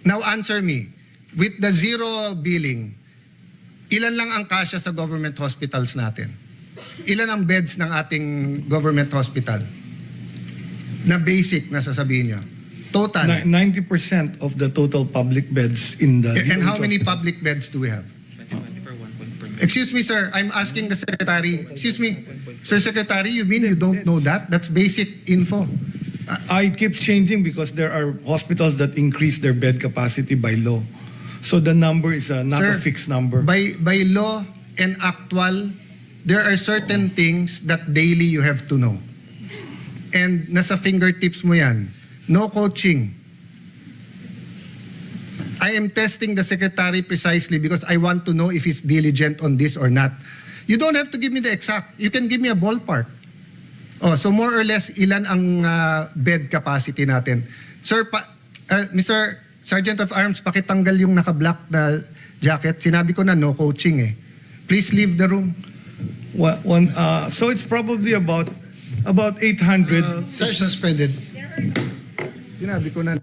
Now answer me, with the zero billing, ilan lang ang kasya sa government hospitals natin? Ilan ang beds ng ating government hospital? Na basic na sasabihin niyo. Total. 90% of the total public beds in the And how DOH many hospitals. public beds do we have? Excuse me, sir. I'm asking the secretary. Excuse me. Sir Secretary, you mean you don't know that? That's basic info. I keep changing because there are hospitals that increase their bed capacity by law. So the number is not Sir, a fixed number. By law and actual, there are certain things that daily you have to know. And nasa fingertips mo yan. No coaching. I am testing the secretary precisely because I want to know if he's diligent on this or not. You don't have to give me the exact. You can give me a ballpark. Oh, so more or less, ilan ang bed capacity natin? Sir, Mr. Sergeant of Arms, pakitanggal yung naka-black na jacket. Sinabi ko na no coaching eh. Please leave the room. So it's probably about 800. Sir, suspended. Sinabi ko na